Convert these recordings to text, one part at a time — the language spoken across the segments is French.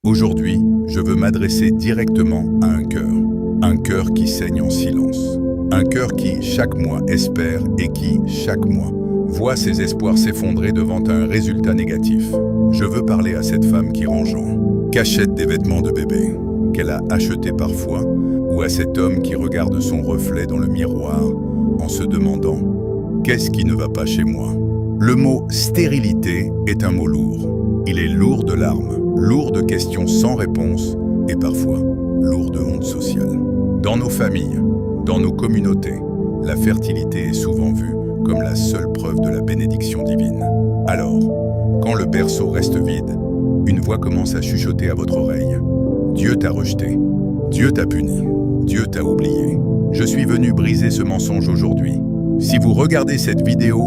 Aujourd'hui, je veux m'adresser directement à un cœur qui saigne en silence, un cœur qui, chaque mois, espère et qui, chaque mois, voit ses espoirs s'effondrer devant un résultat négatif. Je veux parler à cette femme qui range en cachette des vêtements de bébé, qu'elle a achetés parfois, ou à cet homme qui regarde son reflet dans le miroir en se demandant « Qu'est-ce qui ne va pas chez moi ?» Le mot « stérilité » est un mot lourd. Il est lourd de larmes, lourd de questions sans réponse et parfois lourd de honte sociale. Dans nos familles, dans nos communautés, la fertilité est souvent vue comme la seule preuve de la bénédiction divine. Alors, quand le berceau reste vide, une voix commence à chuchoter à votre oreille. Dieu t'a rejeté, Dieu t'a puni, Dieu t'a oublié. Je suis venu briser ce mensonge aujourd'hui. Si vous regardez cette vidéo,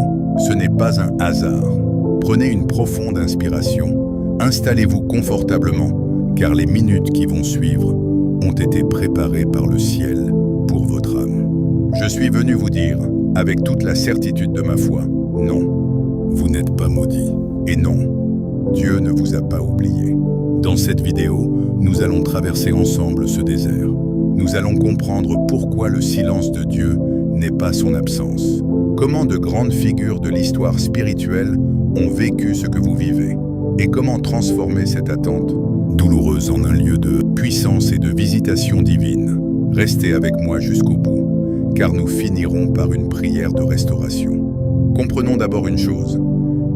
ce n'est pas un hasard. Prenez une profonde inspiration, installez-vous confortablement, car les minutes qui vont suivre ont été préparées par le ciel pour votre âme. Je suis venu vous dire, avec toute la certitude de ma foi, non, vous n'êtes pas maudit. Et non, Dieu ne vous a pas oublié. Dans cette vidéo, nous allons traverser ensemble ce désert. Nous allons comprendre pourquoi le silence de Dieu n'est pas son absence. Comment de grandes figures de l'histoire spirituelle ont vécu ce que vous vivez et comment transformer cette attente douloureuse en un lieu de puissance et de visitation divine. Restez avec moi jusqu'au bout, car nous finirons par une prière de restauration. Comprenons d'abord une chose,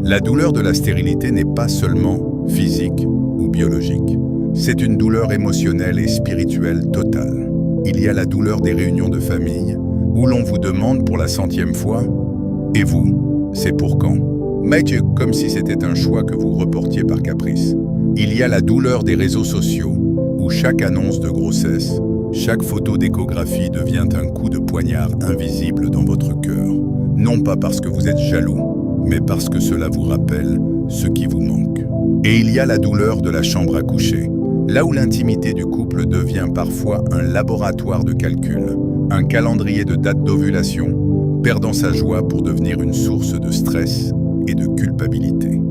la douleur de la stérilité n'est pas seulement physique ou biologique. C'est une douleur émotionnelle et spirituelle totale. Il y a la douleur des réunions de famille, où l'on vous demande pour la 100e fois « Et vous, c'est pour quand ?» Mais comme si c'était un choix que vous reportiez par caprice. Il y a la douleur des réseaux sociaux, où chaque annonce de grossesse, chaque photo d'échographie devient un coup de poignard invisible dans votre cœur. Non pas parce que vous êtes jaloux, mais parce que cela vous rappelle ce qui vous manque. Et il y a la douleur de la chambre à coucher, là où l'intimité du couple devient parfois un laboratoire de calcul, un calendrier de date d'ovulation, perdant sa joie pour devenir une source de stress et de culpabilité.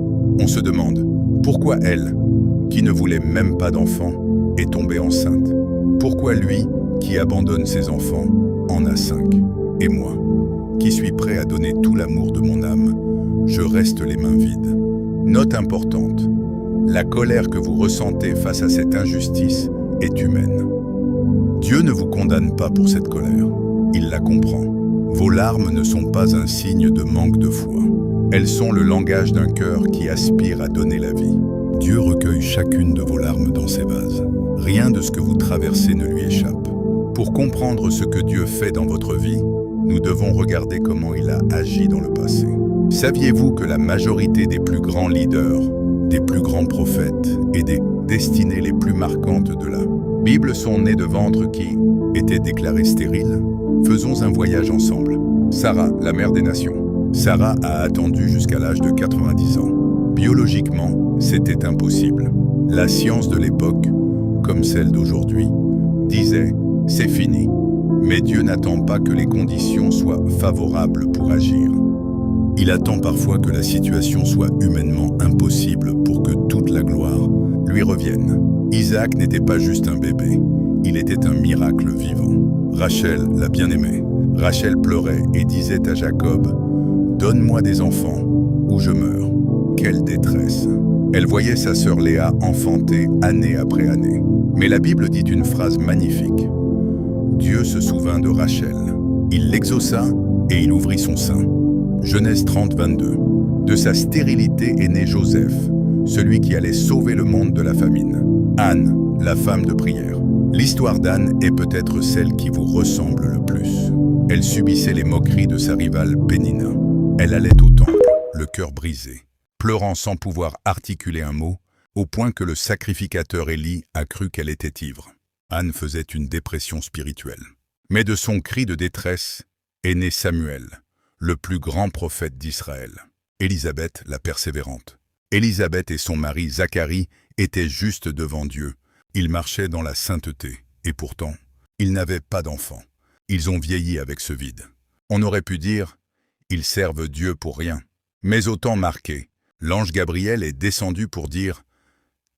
On se demande, pourquoi elle, qui ne voulait même pas d'enfant, est tombée enceinte? Pourquoi lui, qui abandonne ses enfants, en a 5? Et moi, qui suis prêt à donner tout l'amour de mon âme, je reste les mains vides. Note importante, la colère que vous ressentez face à cette injustice est humaine. Dieu ne vous condamne pas pour cette colère, il la comprend. Vos larmes ne sont pas un signe de manque de foi. Elles sont le langage d'un cœur qui aspire à donner la vie. Dieu recueille chacune de vos larmes dans ses vases. Rien de ce que vous traversez ne lui échappe. Pour comprendre ce que Dieu fait dans votre vie, nous devons regarder comment il a agi dans le passé. Saviez-vous que la majorité des plus grands leaders, des plus grands prophètes et des destinées les plus marquantes de la Bible sont nés de ventres qui étaient déclarés stériles? Faisons un voyage ensemble. Sarah, la mère des nations. Sarah a attendu jusqu'à l'âge de 90 ans. Biologiquement, c'était impossible. La science de l'époque, comme celle d'aujourd'hui, disait « c'est fini ». Mais Dieu n'attend pas que les conditions soient favorables pour agir. Il attend parfois que la situation soit humainement impossible pour que toute la gloire lui revienne. Isaac n'était pas juste un bébé, il était un miracle vivant. Rachel, la bien-aimée, Rachel pleurait et disait à Jacob « Donne-moi des enfants, ou je meurs. » Quelle détresse! Elle voyait sa sœur Léa enfanter année après année. Mais la Bible dit une phrase magnifique. Dieu se souvint de Rachel. Il l'exauça et il ouvrit son sein. Genèse 30, 22. De sa stérilité est né Joseph, celui qui allait sauver le monde de la famine. Anne, la femme de prière. L'histoire d'Anne est peut-être celle qui vous ressemble le plus. Elle subissait les moqueries de sa rivale Pénina. Elle allait au temple, le cœur brisé, pleurant sans pouvoir articuler un mot, au point que le sacrificateur Élie a cru qu'elle était ivre. Anne faisait une dépression spirituelle. Mais de son cri de détresse est né Samuel, le plus grand prophète d'Israël. Élisabeth, la persévérante. Élisabeth et son mari Zacharie étaient juste devant Dieu. Ils marchaient dans la sainteté, et pourtant, ils n'avaient pas d'enfants. Ils ont vieilli avec ce vide. On aurait pu dire, ils servent Dieu pour rien. Mais au temps marqué, l'ange Gabriel est descendu pour dire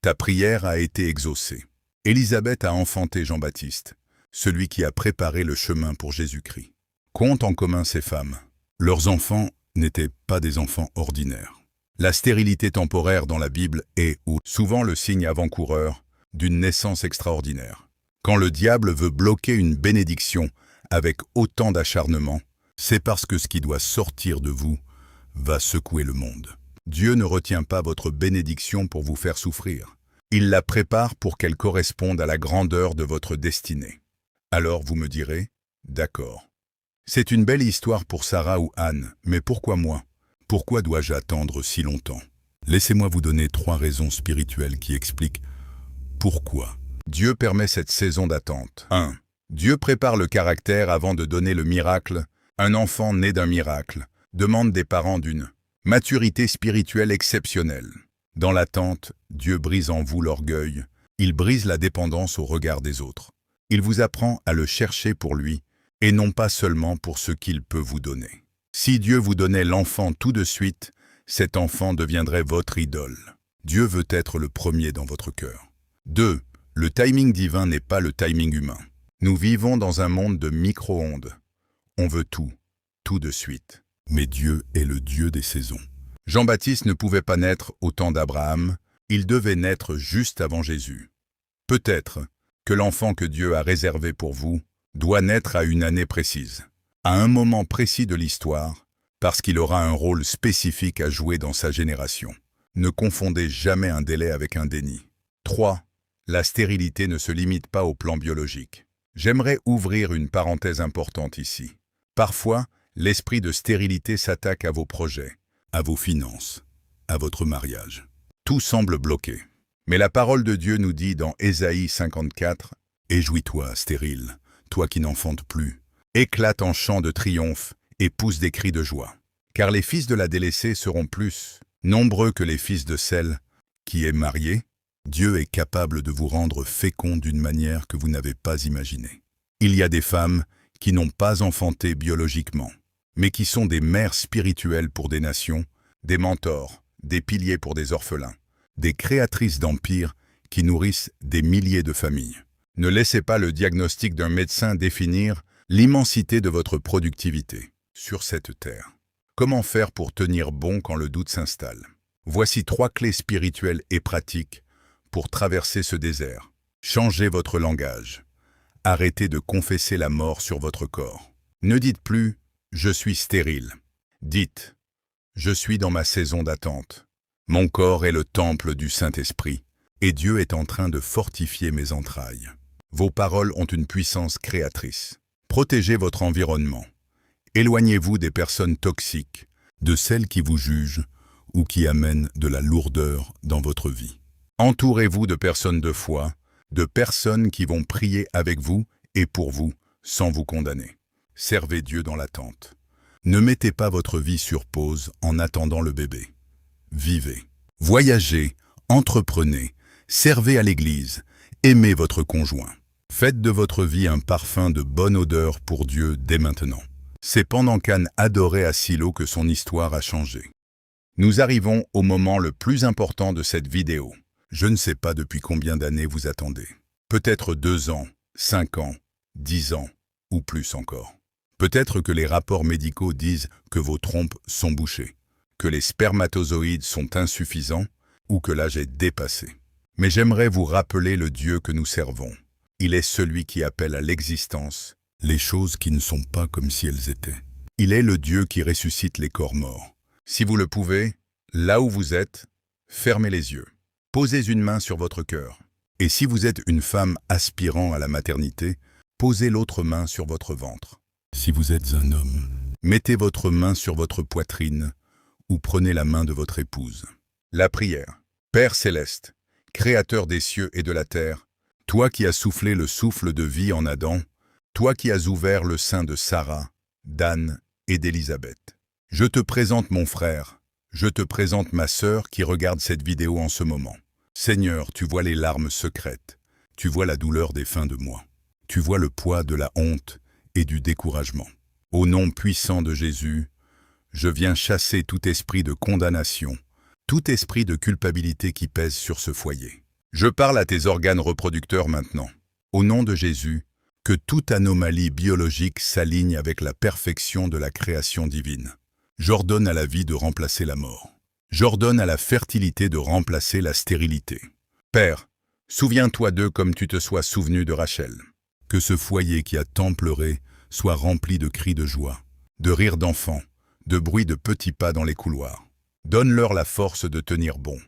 Ta prière a été exaucée. Élisabeth a enfanté Jean-Baptiste, celui qui a préparé le chemin pour Jésus-Christ. Qu'ont en commun ces femmes? Leurs enfants n'étaient pas des enfants ordinaires. La stérilité temporaire dans la Bible est, ou souvent, le signe avant-coureur d'une naissance extraordinaire. Quand le diable veut bloquer une bénédiction avec autant d'acharnement, c'est parce que ce qui doit sortir de vous va secouer le monde. Dieu ne retient pas votre bénédiction pour vous faire souffrir. Il la prépare pour qu'elle corresponde à la grandeur de votre destinée. Alors vous me direz, d'accord. C'est une belle histoire pour Sarah ou Anne, mais pourquoi moi? Pourquoi dois-je attendre si longtemps? Laissez-moi vous donner 3 raisons spirituelles qui expliquent pourquoi Dieu permet cette saison d'attente. 1. Dieu prépare le caractère avant de donner le miracle. Un enfant né d'un miracle demande des parents d'une maturité spirituelle exceptionnelle. Dans l'attente, Dieu brise en vous l'orgueil. Il brise la dépendance au regard des autres. Il vous apprend à le chercher pour lui et non pas seulement pour ce qu'il peut vous donner. Si Dieu vous donnait l'enfant tout de suite, cet enfant deviendrait votre idole. Dieu veut être le premier dans votre cœur. 2. Le timing divin n'est pas le timing humain. Nous vivons dans un monde de micro-ondes. On veut tout de suite. Mais Dieu est le Dieu des saisons. Jean-Baptiste ne pouvait pas naître au temps d'Abraham, il devait naître juste avant Jésus. Peut-être que l'enfant que Dieu a réservé pour vous doit naître à une année précise, à un moment précis de l'histoire, parce qu'il aura un rôle spécifique à jouer dans sa génération. Ne confondez jamais un délai avec un déni. 3. La stérilité ne se limite pas au plan biologique. J'aimerais ouvrir une parenthèse importante ici. Parfois, l'esprit de stérilité s'attaque à vos projets, à vos finances, à votre mariage. Tout semble bloqué. Mais la parole de Dieu nous dit dans Ésaïe 54, « Éjouis-toi, stérile, toi qui n'enfantes plus, éclate en chant de triomphe et pousse des cris de joie. Car les fils de la délaissée seront plus nombreux que les fils de celle qui est mariée. Dieu est capable de vous rendre fécond d'une manière que vous n'avez pas imaginée. Il y a des femmes qui n'ont pas enfanté biologiquement, mais qui sont des mères spirituelles pour des nations, des mentors, des piliers pour des orphelins, des créatrices d'empires qui nourrissent des milliers de familles. Ne laissez pas le diagnostic d'un médecin définir l'immensité de votre productivité sur cette terre. Comment faire pour tenir bon quand le doute s'installe? Voici 3 clés spirituelles et pratiques pour traverser ce désert. Changez votre langage. Arrêtez de confesser la mort sur votre corps. Ne dites plus « je suis stérile ». Dites « je suis dans ma saison d'attente. Mon corps est le temple du Saint-Esprit et Dieu est en train de fortifier mes entrailles. » Vos paroles ont une puissance créatrice. Protégez votre environnement. Éloignez-vous des personnes toxiques, de celles qui vous jugent ou qui amènent de la lourdeur dans votre vie. Entourez-vous de personnes de foi, de personnes qui vont prier avec vous et pour vous, sans vous condamner. Servez Dieu dans l'attente. Ne mettez pas votre vie sur pause en attendant le bébé. Vivez, voyagez, entreprenez, servez à l'Église, aimez votre conjoint. Faites de votre vie un parfum de bonne odeur pour Dieu dès maintenant. C'est pendant qu'Anne adorait à Silo que son histoire a changé. Nous arrivons au moment le plus important de cette vidéo. Je ne sais pas depuis combien d'années vous attendez. Peut-être 2 ans, 5 ans, 10 ans, ou plus encore. Peut-être que les rapports médicaux disent que vos trompes sont bouchées, que les spermatozoïdes sont insuffisants, ou que l'âge est dépassé. Mais j'aimerais vous rappeler le Dieu que nous servons. Il est celui qui appelle à l'existence les choses qui ne sont pas comme si elles étaient. Il est le Dieu qui ressuscite les corps morts. Si vous le pouvez, là où vous êtes, fermez les yeux. Posez une main sur votre cœur. Et si vous êtes une femme aspirant à la maternité, posez l'autre main sur votre ventre. Si vous êtes un homme, mettez votre main sur votre poitrine ou prenez la main de votre épouse. La prière. Père céleste, Créateur des cieux et de la terre, toi qui as soufflé le souffle de vie en Adam, toi qui as ouvert le sein de Sarah, d'Anne et d'Élisabeth. Je te présente mon frère, je te présente ma sœur qui regarde cette vidéo en ce moment. Seigneur, tu vois les larmes secrètes, tu vois la douleur des fins de mois, tu vois le poids de la honte et du découragement. Au nom puissant de Jésus, je viens chasser tout esprit de condamnation, tout esprit de culpabilité qui pèse sur ce foyer. Je parle à tes organes reproducteurs maintenant. Au nom de Jésus, que toute anomalie biologique s'aligne avec la perfection de la création divine. J'ordonne à la vie de remplacer la mort. J'ordonne à la fertilité de remplacer la stérilité. Père, souviens-toi d'eux comme tu te sois souvenu de Rachel. Que ce foyer qui a tant pleuré soit rempli de cris de joie, de rires d'enfants, de bruits de petits pas dans les couloirs. Donne-leur la force de tenir bon,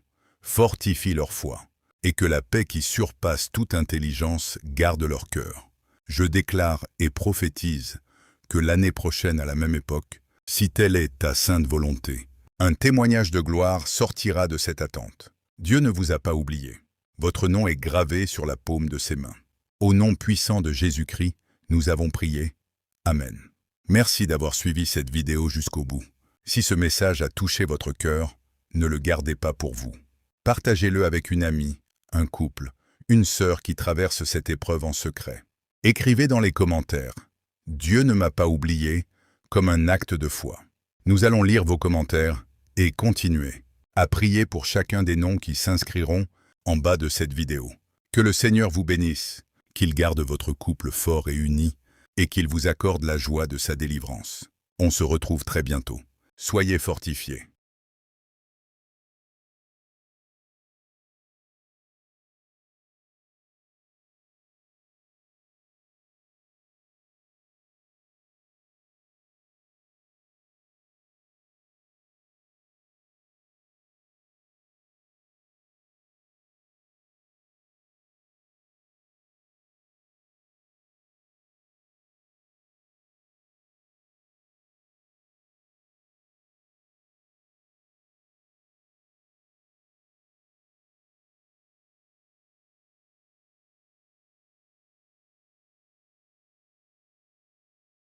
fortifie leur foi, et que la paix qui surpasse toute intelligence garde leur cœur. Je déclare et prophétise que l'année prochaine à la même époque, si telle est ta sainte volonté, un témoignage de gloire sortira de cette attente. Dieu ne vous a pas oublié. Votre nom est gravé sur la paume de ses mains. Au nom puissant de Jésus-Christ, nous avons prié. Amen. Merci d'avoir suivi cette vidéo jusqu'au bout. Si ce message a touché votre cœur, ne le gardez pas pour vous. Partagez-le avec une amie, un couple, une sœur qui traverse cette épreuve en secret. Écrivez dans les commentaires « Dieu ne m'a pas oublié » comme un acte de foi. Nous allons lire vos commentaires et continuer à prier pour chacun des noms qui s'inscriront en bas de cette vidéo. Que le Seigneur vous bénisse, qu'il garde votre couple fort et uni et qu'il vous accorde la joie de sa délivrance. On se retrouve très bientôt. Soyez fortifiés.